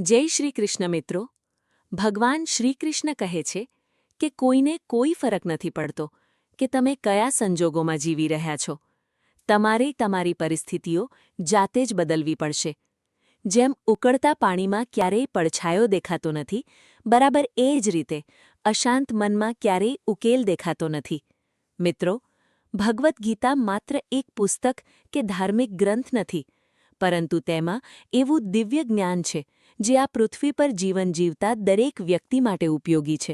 જય શ્રી કૃષ્ણ મિત્રો. ભગવાન શ્રીકૃષ્ણ કહે છે કે કોઈને કોઈ ફરક નથી પડતો કે તમે કયા સંજોગોમાં જીવી રહ્યા છો. તમારે તમારી પરિસ્થિતિઓ જાતે જ બદલવી પડશે. જેમ ઉકળતા પાણીમાં ક્યારેય પડછાયો દેખાતો નથી, બરાબર એ જ રીતે અશાંત મનમાં ક્યારેય ઉકેલ દેખાતો નથી. મિત્રો, ભગવદ્ ગીતા માત્ર એક પુસ્તક કે ધાર્મિક ગ્રંથ નથી, પરંતુ તેમાં એવું દિવ્ય જ્ઞાન છે જે આ પૃથ્વી પર જીવન જીવતા દરેક વ્યક્તિ માટે ઉપયોગી છે.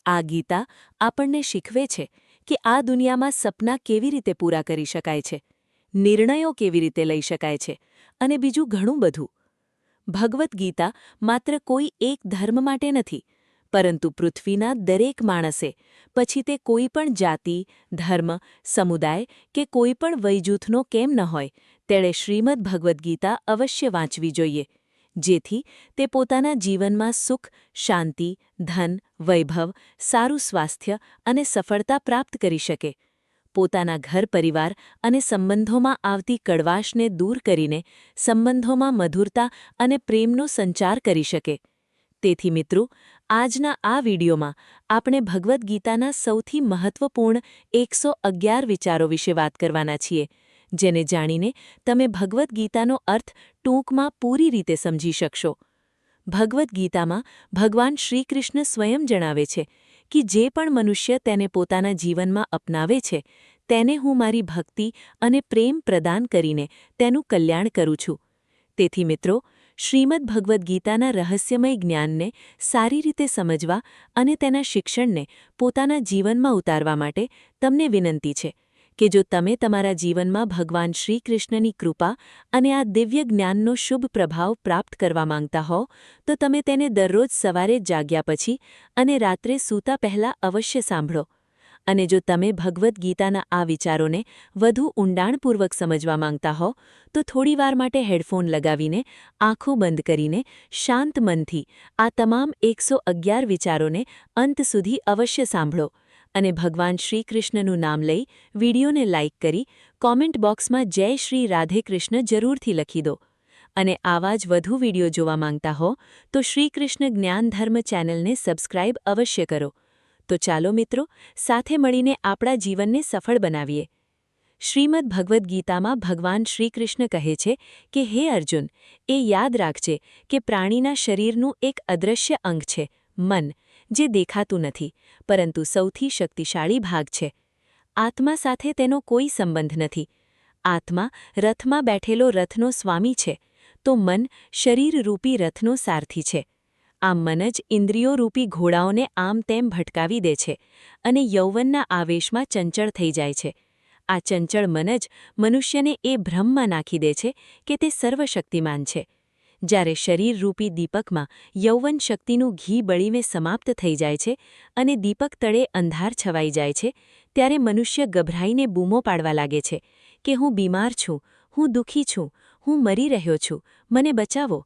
આ ગીતા આપણને શીખવે છે કે આ દુનિયામાં સપના કેવી રીતે પૂરા કરી શકાય છે, નિર્ણયો કેવી રીતે લઈ શકાય છે અને બીજું ઘણું બધું. ભગવદ્ ગીતા માત્ર કોઈ એક ધર્મ માટે નથી, પરંતુ પૃથ્વીના દરેક માણસે, પછી તે કોઈ પણ જાતિ, ધર્મ, સમુદાય કે કોઈ પણ વયજૂથનો કેમ ન હોય, તેણે શ્રીમદ્ ભગવદ્ ગીતા અવશ્ય વાંચવી જોઈએ, જેથી તે પોતાના જીવનમાં સુખ, શાંતિ, ધન, વૈભવ, સારું સ્વાસ્થ્ય અને સફળતા પ્રાપ્ત કરી શકે. પોતાના ઘર પરિવાર અને સંબંધોમાં આવતી કડવાશને દૂર કરીને સંબંધોમાં મધુરતા અને પ્રેમનો સંચાર કરી શકે. તેથી મિત્રો, આજના આ વિડીયોમાં આપણે ભગવદ્ ગીતાના સૌથી મહત્વપૂર્ણ 111 વિચારો વિશે વાત કરવાના છીએ, જેને જાણીને તમે ભગવદ્ ગીતાનો અર્થ ટૂંકમાં પૂરી રીતે સમજી શકશો. ભગવદ્ ગીતામાં ભગવાન શ્રીકૃષ્ણ સ્વયં જણાવે છે કે જે પણ મનુષ્ય તેને પોતાના જીવનમાં અપનાવે છે, તેને હું મારી ભક્તિ અને પ્રેમ પ્રદાન કરીને તેનું કલ્યાણ કરું છું. તેથી મિત્રો, શ્રીમદ્ ભગવદ્ ગીતાના રહસ્યમય જ્ઞાનને સારી રીતે સમજવા અને તેના શિક્ષણને પોતાના જીવનમાં ઉતારવા માટે તમને વિનંતી છે કે જો તમે તમારા જીવનમાં ભગવાન શ્રીકૃષ્ણની કૃપા અને આ દિવ્ય જ્ઞાનનો શુભ પ્રભાવ પ્રાપ્ત કરવા માંગતા હો, તો તમે તેને દરરોજ સવારે જાગ્યા પછી અને રાત્રે સૂતા પહેલાં અવશ્ય સાંભળો. અને જો તમે ભગવદ્ ગીતાના આ વિચારોને વધુ ઊંડાણપૂર્વક સમજવા માંગતા હો, તો થોડીવાર માટે હેડફોન લગાવીને, આંખો બંધ કરીને, શાંત મનથી આ તમામ 111 વિચારોને અંત સુધી અવશ્ય સાંભળો અને ભગવાન શ્રીકૃષ્ણનું નામ લઈ વિડીયોને લાઇક કરી કોમેન્ટ બોક્સમાં જય શ્રી રાધે કૃષ્ણ જરૂરથી લખી દો. અને આવા જ વધુ વિડીયો જોવા માંગતા હો તો શ્રીકૃષ્ણ જ્ઞાન ધર્મ ચેનલને સબસ્ક્રાઇબ અવશ્ય કરો. તો ચાલો મિત્રો, સાથે મળીને આપણા જીવનને સફળ બનાવીએ. શ્રીમદ્ ભગવદ્ ગીતામાં ભગવાન શ્રીકૃષ્ણ કહે છે કે હે અર્જુન, એ યાદ રાખજે કે પ્રાણીના શરીરનું એક અદૃશ્ય અંગ છે, મન, જે દેખાતું નથી, પરંતુ સૌથી શક્તિશાળી ભાગ છે. આત્મા સાથે તેનો કોઈ સંબંધ નથી. આત્મા રથમાં બેઠેલો રથનો સ્વામી છે, તો મન શરીરરૂપી રથનો સારથી છે. આ મન જ ઇન્દ્રિયોરૂપી ઘોડાઓને આમ તેમ ભટકાવી દે છે અને યૌવનના આવેશમાં ચંચળ થઈ જાય છે. આ ચંચળ મન જ મનુષ્યને એ ભ્રમમાં નાખી દે છે કે તે સર્વશક્તિમાન છે. જ્યારે શરીરરૂપી દીપકમાં યૌવન શક્તિનું ઘી બળીને સમાપ્ત થઈ જાય છે અને દીપક તળે અંધાર છવાઈ જાય છે, ત્યારે મનુષ્ય ગભરાઈને બૂમો પાડવા લાગે છે કે હું બીમાર છું, હું દુઃખી છું, હું મરી રહ્યો છું, મને બચાવો.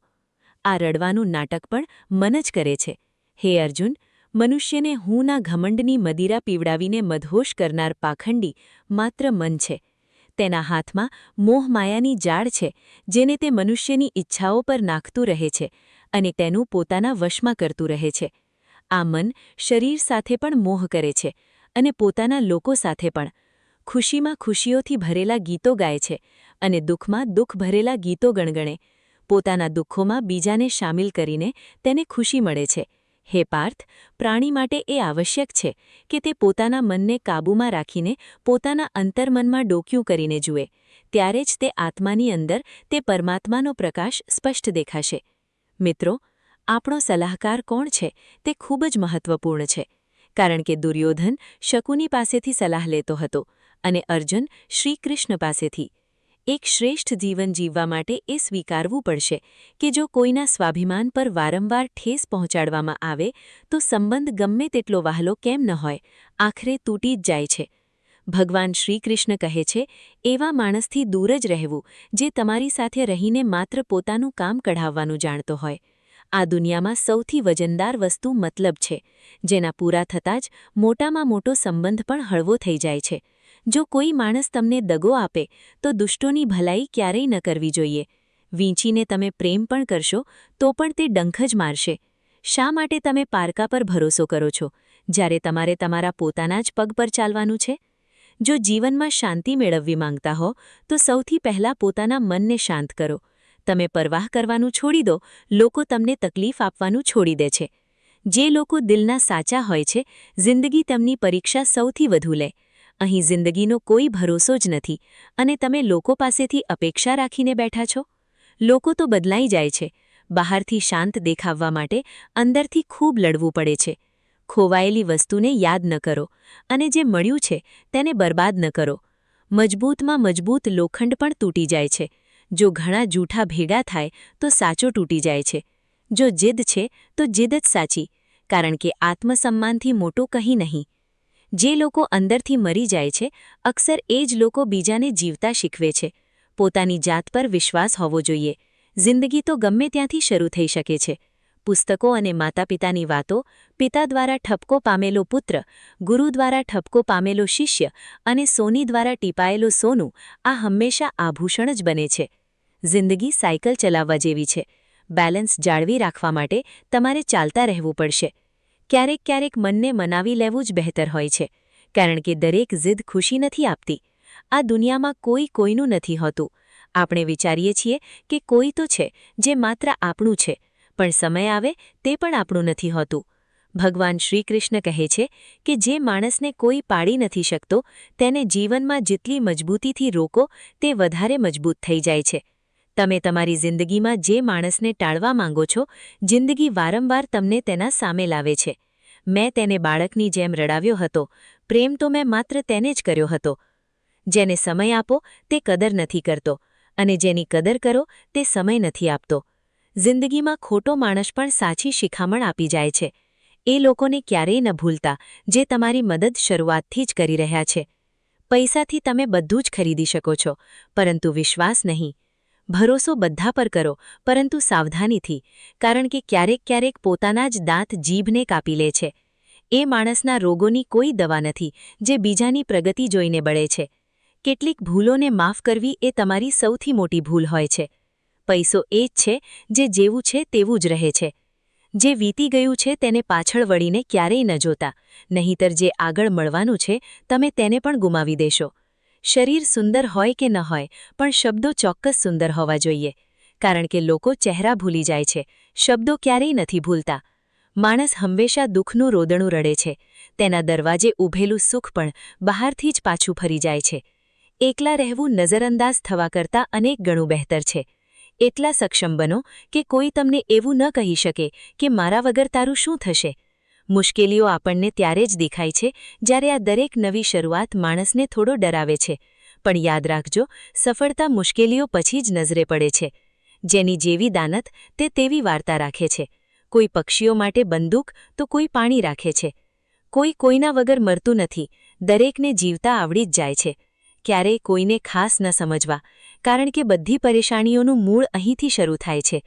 આ રડવાનું નાટક પણ મન જ કરે છે. હે અર્જુન, મનુષ્યને હુંના ઘમંડની મદિરા પીવડાવીને મદહોશ કરનાર પાખંડી માત્ર મન છે. તેના હાથમાં મોહમાયાની જાળ છે, જેને તે મનુષ્યની ઈચ્છાઓ પર નાખતું રહે છે અને તેનું પોતાના વશમાં કરતું રહે છે. આ મન શરીર સાથે પણ મોહ કરે છે અને પોતાના લોકો સાથે પણ. ખુશીમાં ખુશીઓથી ભરેલા ગીતો ગાય છે અને દુઃખમાં દુઃખ ભરેલા ગીતો ગણગણે. પોતાના દુઃખોમાં બીજાને સામેલ કરીને તેને ખુશી મળે છે. હે પાર્થ, પ્રાણી માટે એ આવશ્યક છે કે તે પોતાના મનને કાબૂમાં રાખીને પોતાના અંતર્મનમાં ડોક્યું કરીને જુએ. ત્યારે જ તે આત્માની અંદર તે પરમાત્માનો પ્રકાશ સ્પષ્ટ દેખાશે. મિત્રો, આપણો સલાહકાર કોણ છે તે ખૂબ જ મહત્વપૂર્ણ છે, કારણ કે દુર્યોધન શકુની પાસેથી સલાહ લેતો હતો અને અર્જુન શ્રીકૃષ્ણ પાસેથી. એક શ્રેષ્ઠ જીવન જીવવા માટે એ સ્વીકારવું પડશે કે જો કોઈના સ્વાભિમાન પર વારંવાર ઠેસ પહોંચાડવામાં આવે તો સંબંધ ગમે તેટલો વહાલો કેમ ન હોય, આખરે તૂટી જ જાય છે. ભગવાન શ્રીકૃષ્ણ કહે છે, એવા માણસથી દૂર જ રહેવું જે તમારી સાથે રહીને માત્ર પોતાનું કામ કઢાવવાનું જાણતો હોય. આ દુનિયામાં સૌથી વજનદાર વસ્તુ મતલબ છે, જેના પૂરા થતાં જ મોટામાં મોટો સંબંધ પણ હળવો થઈ જાય છે. જો કોઈ માણસ તમને દગો આપે તો દુષ્ટોની ભલાઈ ક્યારેય ન કરવી જોઈએ. વીંચીને તમે પ્રેમ પણ કરશો તો પણ તે ડંખ જ મારશે. શા માટે તમે પારકા પર ભરોસો કરો છો જ્યારે તમારે તમારા પોતાના જ પગ પર ચાલવાનું છે? જો જીવનમાં શાંતિ મેળવવી માંગતા હો તો સૌથી પહેલાં પોતાના મનને શાંત કરો. તમે પરવાહ કરવાનું છોડી દો, લોકો તમને તકલીફ આપવાનું છોડી દે છે. જે લોકો દિલના સાચા હોય છે, જિંદગી તેમની પરીક્ષા સૌથી વધુ લે. અહીં જિંદગીનો કોઈ ભરોસો જ નથી અને તમે લોકો પાસેથી અપેક્ષા રાખીને બેઠા છો. લોકો તો બદલાઈ જાય છે. બહારથી શાંત દેખાવવા માટે અંદરથી ખૂબ લડવું પડે છે. ખોવાયેલી વસ્તુને યાદ ન કરો અને જે મળ્યું છે તેને બરબાદ ન કરો. મજબૂતમાં મજબૂત લોખંડ પણ તૂટી જાય છે. જો ઘણા જૂઠા ભેગા થાય તો સાચો તૂટી જાય છે. જો જીદ છે તો જીદ જ સાચી, કારણ કે આત્મસન્માનથી મોટું કંઈ નહીં. જે લોકો અંદરથી મરી જાય છે, અક્સર એ જ લોકો બીજાને જીવતા શીખવે છે. પોતાની જાત પર વિશ્વાસ હોવો જોઈએ. જિંદગી તો ગમે ત્યાંથી શરૂ થઈ શકે છે. પુસ્તકો અને માતાપિતાની વાતો, પિતા દ્વારા ઠપકો પામેલો પુત્ર, ગુરુ દ્વારા ઠપકો પામેલો શિષ્ય અને સોની દ્વારા ટીપાયેલું સોનું, આ હંમેશા આભૂષણ જ બને છે. જિંદગી સાયકલ ચલાવવા જેવી છે. બેલેન્સ જાળવી રાખવા માટે તમારે ચાલતા રહેવું પડશે. ક્યારેક ક્યારેક મનને મનાવી લેવું જ બહેતર હોય છે, કારણ કે દરેક જિદ ખુશી નથી આપતી. આ દુનિયામાં કોઈ કોઈનું નથી હોતું. આપણે વિચારીએ છીએ કે કોઈ તો છે જે માત્ર આપણું છે, પણ સમય આવે તે પણ આપણું નથી હોતું. ભગવાન શ્રીકૃષ્ણ કહે છે કે જે માણસને કોઈ પાડી નથી શકતો તેને જીવનમાં જેટલી મજબૂતીથી રોકો તે વધારે મજબૂત થઈ જાય છે. તમે તમારી જિંદગીમાં જે માણસને ટાળવા માંગો છો, જિંદગી વારંવાર તમને તેના સામે લાવે છે. મેં તેને બાળકની જેમ રડાવ્યો હતો. પ્રેમ તો મેં માત્ર તેને જ કર્યો હતો. જેને સમય આપો તે કદર નથી કરતો અને જેની કદર કરો તે સમય નથી આપતો. જિંદગીમાં ખોટો માણસ પણ સાચી શિખામણ આપી જાય છે. એ લોકોને ક્યારેય ન ભૂલતા જે તમારી મદદ શરૂઆતથી જ કરી રહ્યા છે. પૈસાથી તમે બધું જ ખરીદી શકો છો, પરંતુ વિશ્વાસ નહીં. ભરોસો બધા પર કરો, પરંતુ સાવધાનીથી, કારણ કે ક્યારેક ક્યારેક પોતાના જ દાંત જીભને કાપી લે છે. એ માણસના રોગોની કોઈ દવા નથી જે બીજાની પ્રગતિ જોઈને બળે છે. કેટલીક ભૂલોને માફ કરવી એ તમારી સૌથી મોટી ભૂલ હોય છે. પૈસો એ જ છે જે જેવું છે તેવું જ રહે છે. જે વીતી ગયું છે તેને પાછળ વળીને ક્યારેય ન જોતા, નહીંતર જે આગળ મળવાનું છે તમે તેને પણ ગુમાવી દેશો. શરીર સુંદર હોય કે ન હોય, પણ શબ્દો ચોક્કસ સુંદર હોવા જોઈએ, કારણ કે લોકો ચહેરા ભૂલી જાય છે, શબ્દો ક્યારેય નથી ભૂલતા. માણસ હંમેશા દુઃખનું રોદણું રડે છે. તેના દરવાજે ઊભેલું સુખ પણ બહારથી જ પાછું ફરી જાય છે. એકલા રહેવું નજરઅંદાજ થવા કરતાં અનેક ગણું બહેતર છે. એટલા સક્ષમ બનો કે કોઈ તમને એવું ન કહી શકે કે મારા વગર તારું શું થશે. મુશ્કેલીઓ આપણને ત્યારે જ દેખાય છે જ્યારે આ દરેક નવી શરૂઆત માણસને થોડો ડરાવે છે. પણ યાદ રાખજો, સફળતા મુશ્કેલીઓ પછી જ નજરે પડે છે. જેની જેવી દાનત તે તેવી વાર્તા રાખે છે. કોઈ પક્ષીઓ માટે બંદૂક તો કોઈ પાણી રાખે છે. કોઈ કોઈના વગર મરતું નથી, દરેકને જીવતા આવડી જ જાય છે. ક્યારેય કોઈને ખાસ ન સમજવા, કારણ કે બધી પરેશાનીઓનું મૂળ અહીંથી શરૂ થાય છે.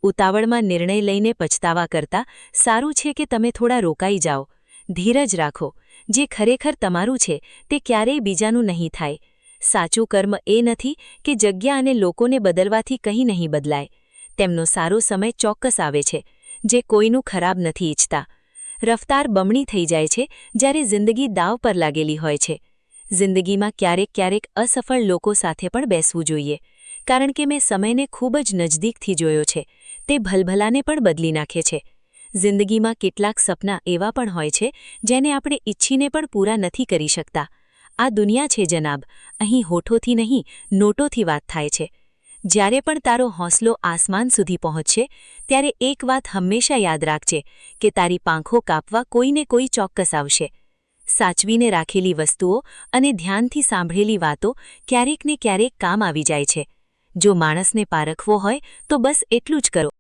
ઉતાવળમાં નિર્ણય લઈને પછતાવા કરતાં સારું છે કે તમે થોડા રોકાઈ જાઓ. ધીરજ રાખો. જે ખરેખર તમારું છે તે ક્યારેય બીજાનું નહીં થાય. સાચું કર્મ એ નથી કે જગ્યા અને લોકોને બદલવાથી કંઈ નહીં બદલાય. તેમનો સારો સમય ચોક્કસ આવે છે. જે કોઈનું ખરાબ નથી ઈચ્છતા. રફતાર બમણી થઈ જાય છે જ્યારે જિંદગી દાવ પર લાગેલી હોય છે. જિંદગીમાં ક્યારેક ક્યારેક અસફળ લોકો સાથે પણ બેસવું જોઈએ, કારણ કે મેં સમયને ખૂબ જ નજદીકથી જોયો છે. તે ભલભલાને પણ બદલી નાખે છે. જિંદગીમાં કેટલાક સપના એવા પણ હોય છે જેને આપણે ઈચ્છીને પણ પૂરા નથી કરી શકતા. આ દુનિયા છે જનાબ, અહીં હોઠોથી નહીં નોટોથી વાત થાય છે. જ્યારે પણ તારો હોંસલો આસમાન સુધી પહોંચશે ત્યારે એક વાત હંમેશા યાદ રાખજે કે તારી પાંખો કાપવા કોઈને કોઈ ચોક્કસ આવશે. સાચવીને રાખેલી વસ્તુઓ અને ધ્યાનથી સાંભળેલી વાતો ક્યારેક ને ક્યારેક કામ આવી જાય છે. જો માણસને પારખવો હોય તો બસ એટલું જ કરો.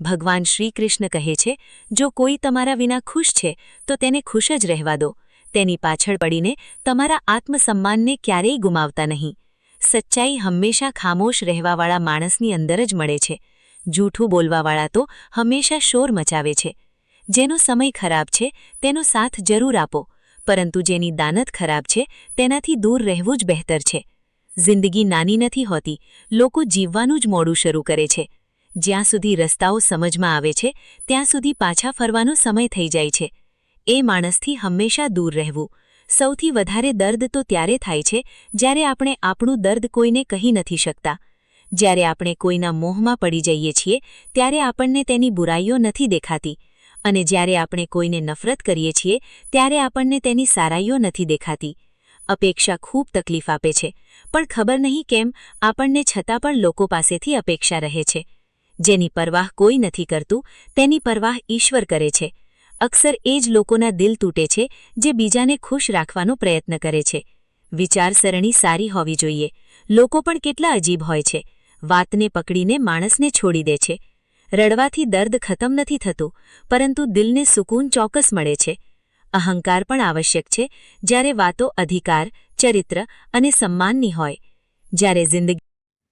ભગવાન શ્રીકૃષ્ણ કહે છે, જો કોઈ તમારા વિના ખુશ છે તો તેને ખુશ જ રહેવા દો. તેની પાછળ પડીને તમારા આત્મસન્માનને ક્યારેય ગુમાવતા નહીં. સચ્ચાઈ હંમેશા ખામોશ રહેવાવાળા માણસની અંદર જ મળે છે. જૂઠું બોલવાવાળા તો હંમેશા શોર મચાવે છે. જેનો સમય ખરાબ છે તેનો સાથ જરૂર આપો, પરંતુ જેની દાનત ખરાબ છે તેનાથી દૂર રહેવું જ બહેતર છે. જિંદગી નાની નથી હોતી, લોકો જીવવાનું જ મોડું શરૂ કરે છે. જ્યાં સુધી રસ્તાઓ સમજમાં આવે છે ત્યાં સુધી પાછા ફરવાનો સમય થઈ જાય છે. એ માણસથી હંમેશા દૂર રહેવું. સૌથી વધારે દર્દ તો ત્યારે થાય છે જ્યારે આપણે આપણું દર્દ કોઈને કહી નથી શકતા. જ્યારે આપણે કોઈના મોહમાં પડી જઈએ છીએ ત્યારે આપણને તેની બુરાઈઓ નથી દેખાતી, અને જ્યારે આપણે કોઈને નફરત કરીએ છીએ ત્યારે આપણને તેની સારાઈઓ નથી દેખાતી. અપેક્ષા ખૂબ તકલીફ આપે છે, પણ ખબર નહીં કેમ આપણને છતાં પણ લોકો પાસેથી અપેક્ષા રહે છે. જેની પરવાહ કોઈ નથી કરતું તેની પરવાહ ઈશ્વર કરે છે. અક્સર એ જ લોકોના દિલ તૂટે છે જે બીજાને ખુશ રાખવાનો પ્રયત્ન કરે છે. વિચારસરણી સારી હોવી જોઈએ. લોકો પણ કેટલા અજીબ હોય છે. વાતને પકડીને માણસને છોડી દે છે. રડવાથી દર્દ ખતમ નથી થતું, પરંતુ દિલને સુકૂન ચોક્કસ મળે છે. અહંકાર પણ આવશ્યક છે જ્યારે વાતો અધિકાર, ચરિત્ર અને સન્માનની હોય. જ્યારે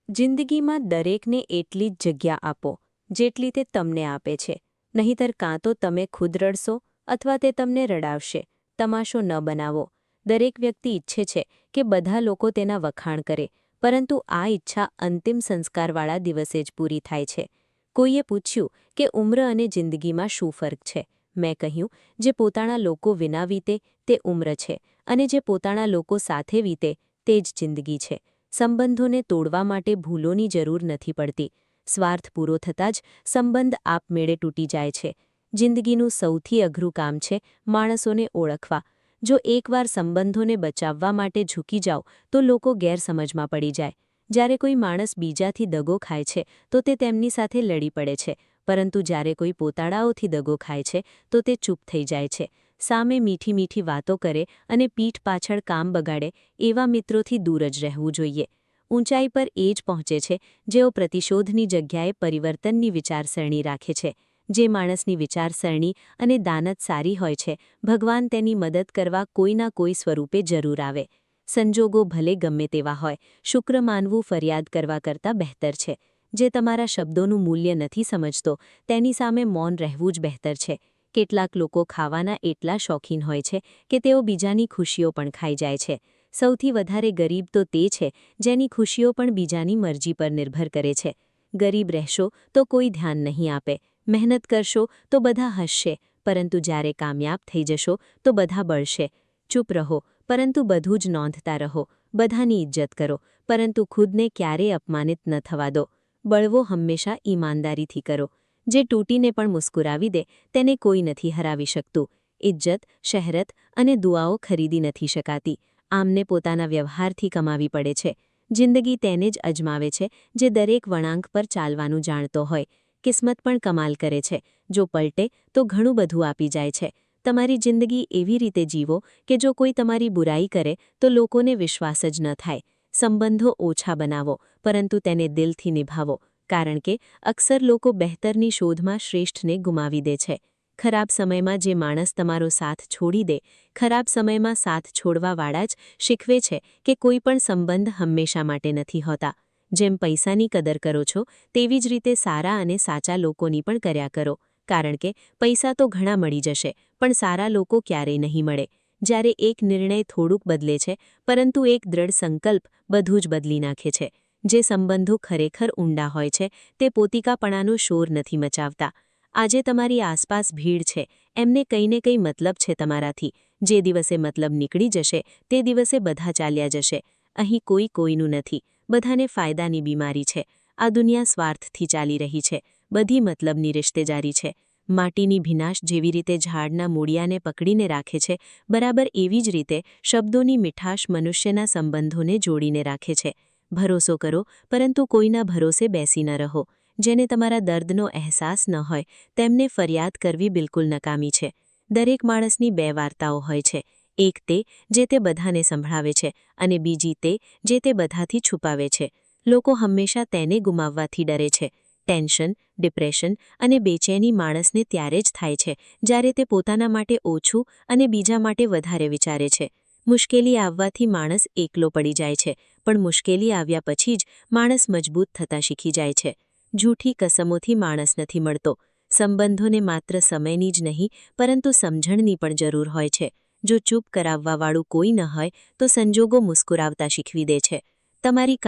જિંદગીમાં દરેકને એટલી જ જગ્યા આપો જેટલી તે તમને આપે છે. નહીંતર કાં તો તમે ખુદ રડશો અથવા તે તમને રડાવશે. તમાશો ન બનાવો. દરેક વ્યક્તિ ઈચ્છે છે કે બધા લોકો તેના વખાણ કરે, પરંતુ આ ઈચ્છા અંતિમ સંસ્કારવાળા દિવસે જ પૂરી થાય છે. કોઈએ પૂછ્યું કે ઉમ્ર અને જિંદગીમાં શું ફરક છે. મેં કહ્યું, જે પોતાના લોકો વિના વીતે તે ઉમ્ર છે, અને જે પોતાના લોકો સાથે વીતે તે જ જિંદગી છે. સંબંધોને તોડવા માટે ભૂલોની જરૂર નથી પડતી. સ્વાર્થ પૂરો થતાં જ સંબંધ આપમેળે તૂટી જાય છે. જિંદગીનું સૌથી અઘરું કામ છે માણસોને ઓળખવા. જો એકવાર સંબંધોને બચાવવા માટે ઝૂકી જાઓ તો લોકો ગેરસમજમાં પડી જાય. જ્યારે કોઈ માણસ બીજાથી દગો ખાય છે તો તે તેમની સાથે લડી પડે છે, પરંતુ જ્યારે કોઈ પોતાળાઓથી દગો ખાય છે તો તે ચૂપ થઈ જાય છે. સામે મીઠી મીઠી વાતો કરે અને પીઠ પાછળ કામ બગાડે એવા મિત્રોથી દૂર જ રહેવું જોઈએ. ઊંચાઈ પર એ જ પહોંચે છે જેઓ પ્રતિશોધની જગ્યાએ પરિવર્તનની વિચારસરણી રાખે છે. જે માણસની વિચારસરણી અને દાનત સારી હોય છે, ભગવાન તેની મદદ કરવા કોઈના કોઈ સ્વરૂપે જરૂર આવે. સંજોગો ભલે ગમે તેવા હોય, શુક્ર માનવું ફરિયાદ કરવા કરતાં બહેતર છે. જે તમારા શબ્દોનું મૂલ્ય નથી સમજતો તેની સામે મૌન રહેવું જ બહેતર છે. કેટલાક લોકો ખાવાના એટલા શોખીન હોય છે કે તેઓ બીજાની ખુશીઓ પણ ખાઈ જાય છે. સૌથી વધારે ગરીબ તો તે છે જેની ખુશીઓ પણ બીજાની મરજી પર નિર્ભર કરે છે. ગરીબ રહેશો તો કોઈ ધ્યાન નહીં આપે. મહેનત કરશો તો બધા હસશે, પરંતુ જ્યારે કામયાબ થઈ જશો તો બધા બળશે. ચૂપ રહો, પરંતુ બધું જ નોંધતા રહો. બધાની ઇજ્જત કરો, પરંતુ ખુદને ક્યારેય અપમાનિત ન થવા દો. બળવો હંમેશા ઈમાનદારીથી કરો. જે તૂટીને પણ મુસ્કુરાવી દે તેને કોઈ નથી હરાવી શકતું. ઇજ્જત, શહેરત અને દુઆઓ ખરીદી નથી શકાતી. આમને પોતાના વ્યવહારથી કમાવી પડે છે. જિંદગી તેને જ અજમાવે છે જે દરેક વળાંક પર ચાલવાનું જાણતો હોય. કિસ્મત પણ કમાલ કરે છે. જો પલટે તો ઘણું બધું આપી જાય છે. તમારી જિંદગી એવી રીતે જીવો કે જો કોઈ તમારી બુરાઈ કરે તો લોકોને વિશ્વાસ જ ન થાય. સંબંધો ઓછા બનાવો, પરંતુ તેને દિલથી નિભાવો, કારણ કે અક્સર લોકો બહેતરની શોધમાં શ્રેષ્ઠને ગુમાવી દે છે. ખરાબ સમયમાં જે માણસ તમારો સાથ છોડી દે, ખરાબ સમયમાં સાથ છોડવાવાળા જ શીખવે છે કે કોઈ પણ સંબંધ હંમેશા માટે નથી હોતા. જેમ પૈસાની કદર કરો છો તેવી જ રીતે સારા અને સાચા લોકોની પણ કર્યા કરો, કારણ કે પૈસા તો ઘણા મળી જશે પણ સારા લોકો ક્યારેય નહીં મળે. જ્યારે એક નિર્ણય થોડુંક બદલે છે, પરંતુ એક દ્રઢ સંકલ્પ બધું જ બદલી નાખે છે. જે સંબંધો ખરેખર ઊંડા હોય છે તે પોતિકાપણાનો શોર નથી મચાવતા. આજે તમારી આસપાસ ભીડ છે, એમને કંઈ ને કંઈ મતલબ છે તમારાથી. જે દિવસે મતલબ નીકળી જશે તે દિવસે બધા ચાલ્યા જશે. અહીં કોઈ કોઈનું નથી. બધાને ફાયદાની બીમારી છે. આ દુનિયા સ્વાર્થથી ચાલી રહી છે. બધી મતલબની રિશ્તેદારી છે. માટીની ભીનાશ જેવી રીતે ઝાડના મૂળિયાને પકડીને રાખે છે, બરાબર એવી જ રીતે શબ્દોની મીઠાશ મનુષ્યના સંબંધોને જોડીને રાખે છે. ભરોસો કરો, પરંતુ કોઈના ભરોસે બેસી ન રહો. જેને તમારા દર્દનો અહેસાસ ન હોય તેમને ફરિયાદ કરવી બિલકુલ નકામી છે. દરેક માણસની બે વાર્તાઓ હોય છે. એક તે જે તે બધાને સંભળાવે છે, અને બીજી તે જે તે બધાથી છુપાવે છે. લોકો હંમેશા તેને ગુમાવવાથી ડરે છે. ટેન્શન, ડિપ્રેશન અને બેચેની માણસને ત્યારે જ થાય છે જ્યારે તે પોતાના માટે ઓછું અને બીજા માટે વધારે વિચારે છે. મુશ્કેલી આવવાથી માણસ એકલો પડી જાય છે, પણ મુશ્કેલી આવ્યા પછી જ માણસ મજબૂત થતા શીખી જાય છે. જૂઠી કસમોથી માણસ નથી મળતો. સંબંધોને માત્ર સમયની જ નહીં, પરંતુ સમજણની પણ જરૂર હોય છે. જો ચૂપ કરાવવાવાળું કોઈ ન હોય તો સંજોગો મુસ્કુરાવતા શીખવી દે છે. તમારી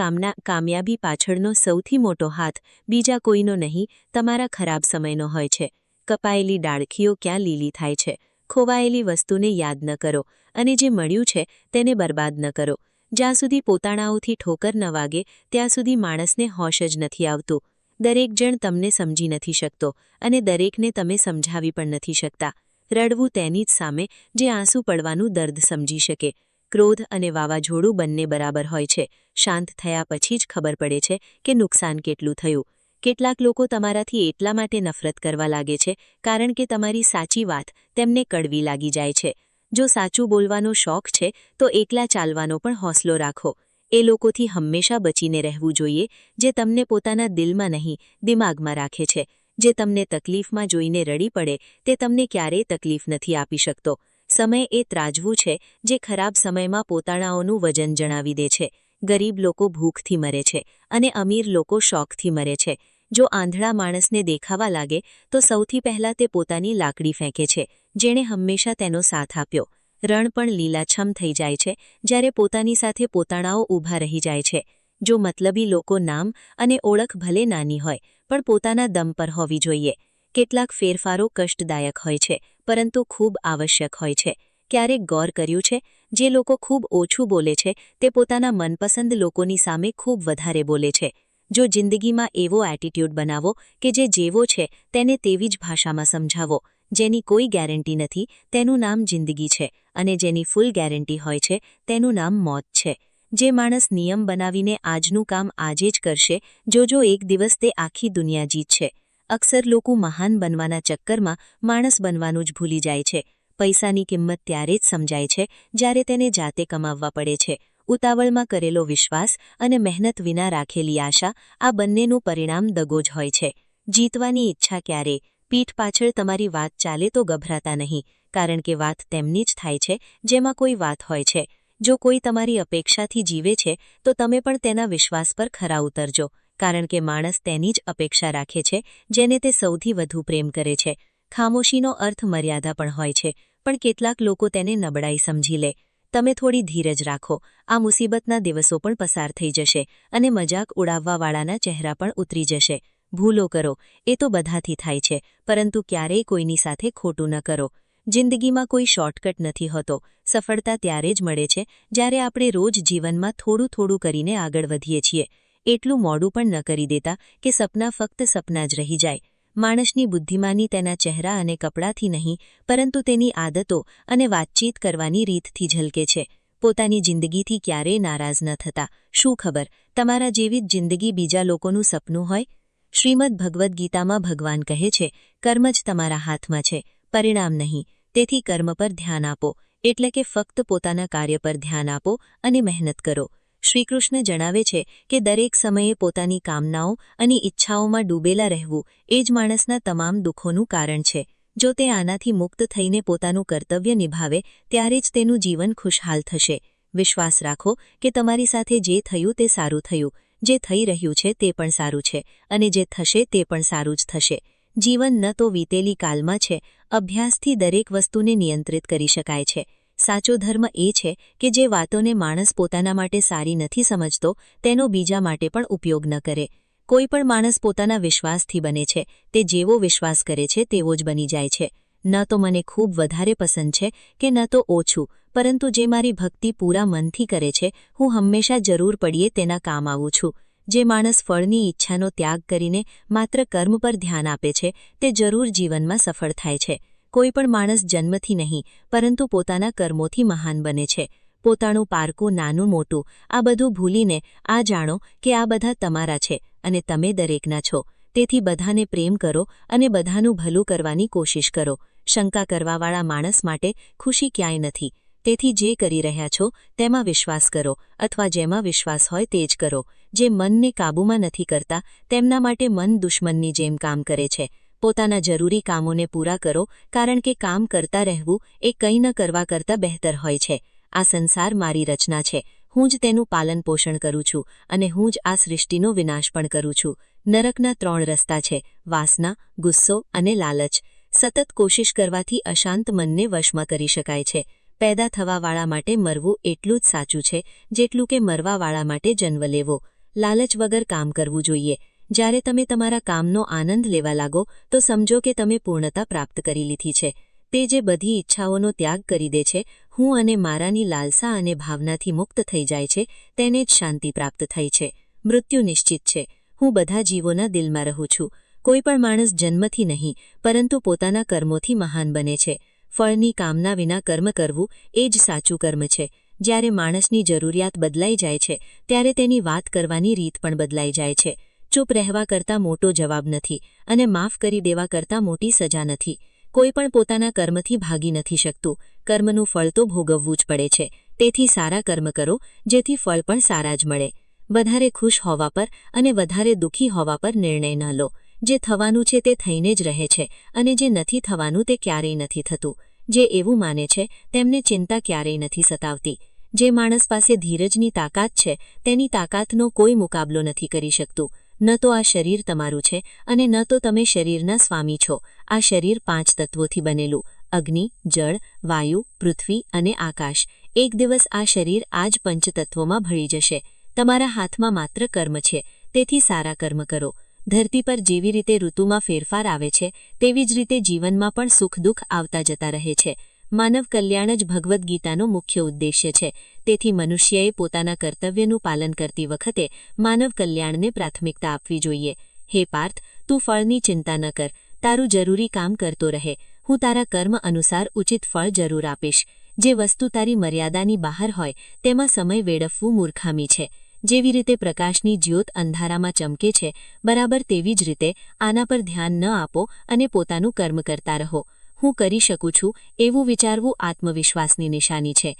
કામયાબી પાછળનો સૌથી મોટો હાથ બીજા કોઈનો નહીં, તમારા ખરાબ સમયનો હોય છે. કપાયેલી ડાળખીઓ ક્યાં લીલી થાય છે? ખોવાયેલી વસ્તુને યાદ ન કરો, અને જે મળ્યું છે તેને બરબાદ ન કરો. જ્યાં સુધી પોતાણાઓથી ઠોકર ન વાગે ત્યાં સુધી માણસને હોશ જ નથી આવતું. દરેક જણ તમને સમજી નથી શકતો, અને દરેકને તમે સમજાવી પણ નથી શકતા. રડવું તેની જ સામે જે આંસુ પડવાનું દર્દ સમજી શકે. ક્રોધ અને વાવાઝોડું બંને બરાબર હોય છે. શાંત થયા પછી જ ખબર પડે છે કે નુકસાન કેટલું થયું. કેટલાક લોકો તમારાથી એટલા માટે નફરત કરવા લાગે છે કારણ કે તમારી સાચી વાત તેમને કડવી લાગી જાય છે. જો સાચું બોલવાનો શોખ છે તો એકલા ચાલવાનો પણ હોંસલો રાખો. એ લોકોથી હંમેશા બચીને રહેવું જોઈએ જે તમને પોતાના દિલમાં નહીં, દિમાગમાં રાખે છે. જે તમને તકલીફમાં જોઈને રડી પડે તે તમને ક્યારેય તકલીફ નથી આપી શકતો. સમય એ ત્રાજવું છે જે ખરાબ સમયમાં પોતાણાઓનું વજન જણાવી દે છે. ગરીબ લોકો ભૂખથી મરે છે અને અમીર લોકો શોખથી મરે છે. જો આંધળા માણસને દેખાવા લાગે તો સૌથી પહેલાં તે પોતાની લાકડી ફેંકે છે, જેણે હંમેશા તેનો સાથ આપ્યો. રણ પણ લીલાછમ થઈ જાય છે જ્યારે પોતાની સાથે પોતાણાઓ ઊભા રહી જાય છે. જો મતલબી લોકો નામ અને ઓળખ ભલે નાની હોય પણ પોતાના દમ પર હોવી જોઈએ. કેટલાક ફેરફારો કષ્ટદાયક હોય છે પરંતુ ખૂબ આવશ્યક હોય છે. ક્યારેક ગૌર કર્યું છે, જે લોકો ખૂબ ઓછું બોલે છે તે પોતાના મનપસંદ લોકોની સામે ખૂબ વધારે બોલે છે. જો જિંદગીમાં એવો એટીટ્યૂડ બનાવો કે જે જેવો છે તેને તેવી જ ભાષામાં સમજાવો. જેની કોઈ ગેરંટી નથી તેનું નામ જિંદગી છે, અને જેની ફૂલ ગેરંટી હોય છે તેનું નામ મોત છે. જે માણસ નિયમ બનાવીને આજનું કામ આજે જ કરશે, જો એક દિવસ તે આખી દુનિયા જીતશે. અક્સર લોકો મહાન બનવાના ચક્કરમાં માણસ બનવાનું જ ભૂલી જાય છે. પૈસાની કિંમત ત્યારે જ સમજાય છે જ્યારે તેને જાતે કમાવવા પડે છે. ઉતાવળમાં કરેલો વિશ્વાસ અને મહેનત વિના રાખેલી આશા, આ બંનેનું પરિણામ દગો જ હોય છે. જીતવાની ઈચ્છા ક્યારેય પીઠ પાછળ તમારી વાત ચાલે તો ગભરાતા નહીં, કારણ કે વાત તેમની જ થાય છે જેમાં કોઈ વાત હોય છે. જો કોઈ તમારી અપેક્ષાથી જીવે છે તો તમે પણ તેના વિશ્વાસ પર ખરા ઉતરજો, કારણ કે માણસ તેની જ અપેક્ષા રાખે છે જેને તે સૌથી વધુ પ્રેમ કરે છે. ખામોશીનો અર્થ મર્યાદા પણ હોય છે, પણ કેટલાક લોકો તેને નબળાઈ સમજી લે. તમે થોડી ધીરજ રાખો, આ મુસીબતના દિવસો પણ પસાર થઈ જશે અને મજાક ઉડાવવાવાળાના ચહેરા પણ ઉતરી જશે. ભૂલો કરો, એ તો બધાથી થાય છે, પરંતુ ક્યારેય કોઈની સાથે ખોટું ન કરો. જિંદગીમાં કોઈ શોર્ટકટ નથી હોતો. સફળતા ત્યારે જ મળે છે જ્યારે આપણે રોજ જીવનમાં થોડું થોડું કરીને આગળ વધીએ છીએ. એટલું મોડું પણ ન કરી દેતા કે સપના ફક્ત સપના જ રહી જાય. માણસની બુદ્ધિમાની તેના ચહેરા અને કપડાથી નહીં, પરંતુ તેની આદતો અને વાતચીત કરવાની રીતથી ઝલકે છે. પોતાની જિંદગીથી ક્યારેય નારાજ ન થતા. શું ખબર, તમારા જેવી જ જિંદગી બીજા લોકોનું સપનું હોય? શ્રીમદ ભગવદ્ ગીતામાં ભગવાન કહે છે, કર્મ જ તમારા હાથમાં છે, પરિણામ નહીં. તેથી કર્મ પર ધ્યાન આપો, એટલે કે ફક્ત પોતાના કાર્ય પર ધ્યાન આપો અને મહેનત કરો. શ્રીકૃષ્ણ જણાવે છે કે દરેક સમયે પોતાની કામનાઓ અને ઈચ્છાઓમાં ડૂબેલા રહેવું એ જ માણસના તમામ દુઃખોનું કારણ છે. જો તે આનાથી મુક્ત થઈને પોતાનું કર્તવ્ય નિભાવે ત્યારે જ તેનું જીવન ખુશહાલ થશે. વિશ્વાસ રાખો કે તમારી સાથે જે થયું તે સારું થયું, જે થઈ રહ્યું છે તે પણ સારું છે, અને જે થશે તે પણ સારું જ થશે. જીવન ન તો વીતેલી કાલમાં છે, અભ્યાસથી દરેક વસ્તુને નિયંત્રિત કરી શકાય છે. સાચો ધર્મ એ છે કે જે વાતોને માણસ પોતાના માટે સારી નથી સમજતો તેનો બીજા માટે પણ ઉપયોગ ન કરે. કોઈ પણ માણસ પોતાના વિશ્વાસથી બને છે, તે જેવો વિશ્વાસ કરે છે તેવો જ બની જાય છે. ન તો મને ખૂબ વધારે પસંદ છે કે ન તો ઓછું, પરંતુ જે મારી ભક્તિ પૂરા મનથી કરે છે, હું હંમેશા જરૂર પડીએ તેના કામ આવું છું. જે માણસ ફળની ઈચ્છાનો ત્યાગ કરીને માત્ર કર્મ પર ધ્યાન આપે છે તે જરૂર જીવનમાં સફળ થાય છે. કોઈ પણ માણસ જન્મથી નહીં, પરંતુ પોતાના કર્મોથી મહાન બને છે. પોતાનું પારકું નાનું મોટું આ બધું ભૂલીને આ જાણો કે આ બધા તમારા છે અને તમે દરેકના છો. તેથી બધાને પ્રેમ કરો અને બધાનું ભલું કરવાની કોશિશ કરો. શંકા કરવાવાળા માણસ માટે ખુશી ક્યાંય નથી. તેથી જે કરી રહ્યા છો તેમાં વિશ્વાસ કરો, અથવા જેમાં વિશ્વાસ હોય તે જ કરો. જે મનને કાબૂમાં નથી કરતા તેમના માટે મન દુશ્મનની જેમ કામ કરે છે. પોતાના જરૂરી કામોને પૂરા કરો, કારણ કે કામ કરતા રહેવું એ કંઈ ન કરવા કરતાં બહેતર હોય છે. આ સંસાર મારી રચના છે, હું જ તેનું પાલન પોષણ કરું છું, અને હું જ આ સૃષ્ટિનો વિનાશ પણ કરું છું. નરકના 3 રસ્તા છે: વાસના, ગુસ્સો અને લાલચ. સતત કોશિશ કરવાથી અશાંત મનને વશમાં કરી શકાય છે, પેદા થવાવાળા માટે મરવું એટલું જ સાચું છે જેટલું કે મરવાવાળા માટે જન્મ લેવો. લાલચ વગર કામ કરવું જોઈએ. જ્યારે તમે તમારા કામનો આનંદ લેવા લાગો તો સમજો કે તમે પૂર્ણતા પ્રાપ્ત કરી લીધી છે. તે જે બધી ઈચ્છાઓનો ત્યાગ કરી દે છે, હું અને મારાની લાલસા અને ભાવનાથી મુક્ત થઈ જાય છે, તેને જ શાંતિ પ્રાપ્ત થઈ છે. મૃત્યુ નિશ્ચિત છે. હું બધા જીવોના દિલમાં રહું છું. કોઈ પણ માણસ જન્મથી નહીં પરંતુ પોતાના કર્મોથી મહાન બને છે. ફળની કામના વિના કર્મ કરવું એ જ સાચું કર્મ છે. જ્યારે માણસની જરૂરિયાત બદલાઈ જાય છે ત્યારે તેની વાત કરવાની રીત પણ બદલાઈ જાય છે. ચૂપ રહેવા કરતાં મોટો જવાબ નથી અને માફ કરી દેવા કરતાં મોટી સજા નથી. કોઈ પણ પોતાના કર્મથી ભાગી નથી શકતું. કર્મનું ફળ તો ભોગવવું જ પડે છે. તેથી સારા કર્મ કરો જેથી ફળ પણ સારા જ મળે. વધારે ખુશ હોવા પર અને વધારે દુઃખી હોવા પર નિર્ણય ન લો. જે થવાનું છે તે થઈને જ રહે છે અને જે નથી થવાનું તે ક્યારેય નથી થતું. જે એવું માને છે તેમને ચિંતા ક્યારેય નથી સતાવતી. જે માણસ પાસે ધીરજની તાકાત છે તેની તાકાતનો કોઈ મુકાબલો નથી કરી શકતું. ન તો આ શરીર તમારું છે અને ન તો તમે શરીરના સ્વામી છો. આ શરીર 5 તત્વોથી બનેલું: અગ્નિ, જળ, વાયુ, પૃથ્વી અને આકાશ. એક દિવસ આ શરીર આ જ પંચતત્વોમાં ભળી જશે. તમારા હાથમાં માત્ર કર્મ છે, તેથી સારા કર્મ કરો. ધરતી પર જેવી રીતે ઋતુમાં ફેરફાર આવે છે તેવી જ રીતે જીવનમાં પણ સુખ દુઃખ આવતા જતા રહે છે. માનવ કલ્યાણ જ ભગવદ્ ગીતાનો મુખ્ય ઉદ્દેશ્ય છે. તેથી મનુષ્યએ પોતાના કર્તવ્યનું પાલન કરતી વખતે માનવ કલ્યાણને પ્રાથમિકતા આપવી જોઈએ. હે પાર્થ, તું ફળની ચિંતા ન કર. તારું જરૂરી કામ કરતો રહે. હું તારા કર્મ અનુસાર ઉચિત ફળ જરૂર આપીશ. જે વસ્તુ તારી મર્યાદાની બહાર હોય તેમાં સમય વેડફવું મૂર્ખામી છે. જેવી રીતે પ્રકાશની જ્યોત અંધારામાં ચમકે છે, બરાબર તેવી જ રીતે આના પર ધ્યાન ન આપો અને પોતાનું કર્મ કરતા રહો. હું કરી શકું છું એવું વિચારવું આત્મવિશ્વાસની નિશાની છે.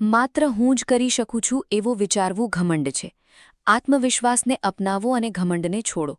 માત્ર હું જ કરી શકું છું એવું વિચારવું ઘમંડ છે. આત્મવિશ્વાસને અપનાવો અને ઘમંડને છોડો.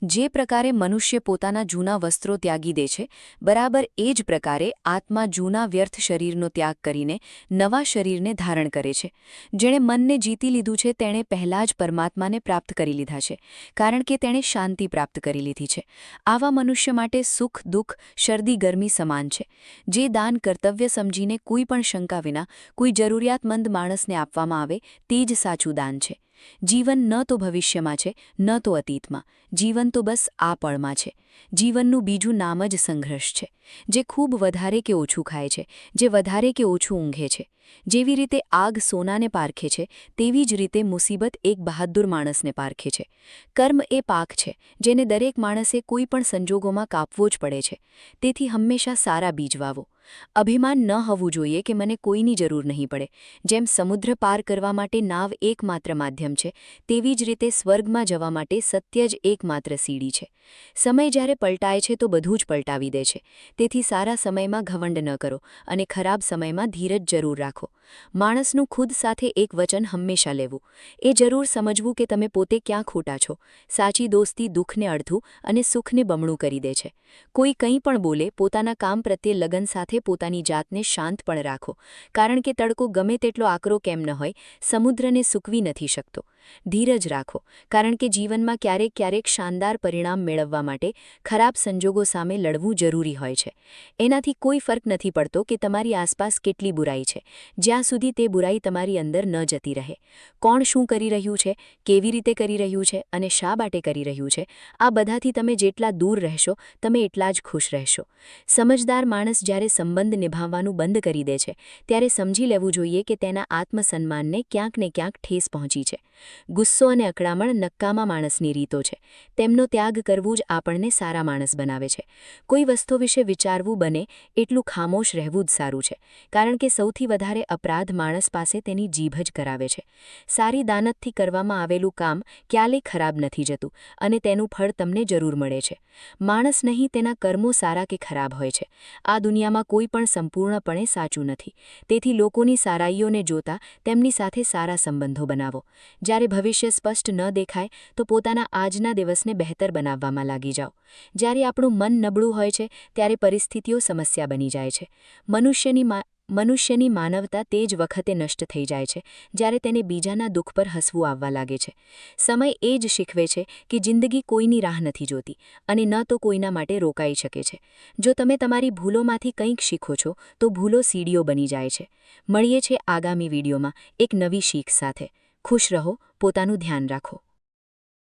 જે પ્રકારે મનુષ્ય પોતાના જૂના વસ્ત્રો ત્યાગી દે છે, બરાબર એ જ પ્રકારે આત્મા જૂના વ્યર્થ શરીરનો ત્યાગ કરીને નવા શરીરને ધારણ કરે છે. જેણે મનને જીતી લીધું છે તેણે પહેલાં જ પરમાત્માને પ્રાપ્ત કરી લીધા છે, કારણ કે તેણે શાંતિ પ્રાપ્ત કરી લીધી છે. આવા મનુષ્ય માટે સુખ દુઃખ શરદી ગરમી સમાન છે. જે દાન કર્તવ્ય સમજીને કોઈ પણ શંકા વિના કોઈ જરૂરિયાતમંદ માણસને આપવામાં આવે તે જ સાચું દાન છે. જીવન ન તો ભવિષ્યમાં છે ન તો અતીતમાં. જીવન તો બસ આ પળમાં છે. જીવનનું બીજું નામ જ સંઘર્ષ છે. જે ખૂબ વધારે કે ઓછું ખાય છે, જે વધારે કે ઓછું ઊંઘે છે. જેવી રીતે આગ સોનાને પારખે છે તેવી જ રીતે મુસીબત એક બહાદુર માણસને પારખે છે. કર્મ એ પાક છે જેને દરેક માણસે કોઈ પણ સંજોગોમાં કાપવો જ પડે છે. તેથી હંમેશા સારા બીજ વાવો. અભિમાન ન હોવું જોઈએ કે મને કોઈની જરૂર નહીં પડે. જેમ સમુદ્ર પાર કરવા માટે નાવ એકમાત્ર માધ્યમ છે, તેવી જ રીતે સ્વર્ગમાં જવા માટે સત્ય જ એકમાત્ર સીડી છે. સમય જ્યારે પલટાય છે તો બધું જ પલટાવી દે છે. તેથી સારા સમયમાં ઘમંડ ન કરો અને ખરાબ સમયમાં ધીરજ જરૂર રાખો. માણસનું ખુદ સાથે એક વચન હંમેશા લેવું. એ જરૂર સમજવું કે તમે પોતે ક્યાં ખોટા છો. સાચી દોસ્તી દુઃખને અડધું અને સુખને બમણું કરી દે છે. કોઈ કંઈ પણ બોલે, પોતાના કામ પ્રત્યે લગન સાથે પોતાની જાતને શાંત પણ રાખો. કારણ કે તડકો ગમે તેટલો આકરો કેમ ન હોય, સમુદ્રને સૂકવી નથી શકતો. ધીરજ રાખો, કારણ કે જીવનમાં ક્યારેક ક્યારેક શાનદાર પરિણામ મેળવવા માટે ખરાબ સંજોગો સામે લડવું જરૂરી હોય છે. એનાથી કોઈ ફરક નથી પડતો કે તમારી આસપાસ કેટલી બુરાઈ છે, જ્યાં સુધી તે બુરાઈ તમારી અંદર ન જતી રહે. કોણ શું કરી રહ્યું છે, કેવી રીતે કરી રહ્યું છે અને શા માટે કરી રહ્યું છે, આ બધાથી તમે જેટલા દૂર રહેશો તમે એટલા જ ખુશ રહેશો. સમજદાર માણસ જ્યારે સંબંધ નિભાવવાનું બંધ કરી દે છે ત્યારે સમજી લેવું જોઈએ કે તેના આત્મસન્માનને ક્યાંક ને ક્યાંક ઠેસ પહોંચી છે. ગુસ્સો અને અકળામણ નક્કામા માણસની રીતો છે. તેમનો ત્યાગ કરવું જ આપણને સારા માણસ બનાવે છે. કોઈ વસ્તુ વિશે વિચારવું બને એટલું ખામોશ રહેવું જ સારું છે, કારણ કે સૌથી વધારે અપરાધ માણસ પાસે તેની જીભ જ કરાવે છે. સારી દાનતથી કરવામાં આવેલું કામ ક્યારેય ખરાબ નથી જતું અને તેનું ફળ તમને જરૂર મળે છે. માણસ નહીં તેના કર્મો સારા કે ખરાબ હોય છે. આ દુનિયામાં કોઈ પણ સંપૂર્ણપણે સાચું નથી. તેથી લોકોની સારાઈઓને જોતા તેમની સાથે સારા સંબંધો બનાવો. જ્યારે ભવિષ્ય સ્પષ્ટ ન દેખાય તો પોતાના આજના દિવસને બહેતર બનાવવામાં લાગી જાઓ. જ્યારે આપણું મન નબળું હોય છે ત્યારે પરિસ્થિતિઓ સમસ્યા બની જાય છે. મનુષ્યની માનવતા તે જ વખતે નષ્ટ થઈ જાય છે જ્યારે તેને બીજાના દુઃખ પર હસવું આવવા લાગે છે. સમય એ જ શીખવે છે કે જિંદગી કોઈની રાહ નથી જોતી અને ન તો કોઈના માટે રોકાઈ શકે છે. જો તમે તમારી ભૂલોમાંથી કંઈક શીખો છો તો ભૂલો સીડીઓ બની જાય છે. મળીએ છે આગામી વિડીયોમાં એક નવી શીખ સાથે. ખુશ રહો, પોતાનું ધ્યાન રાખો.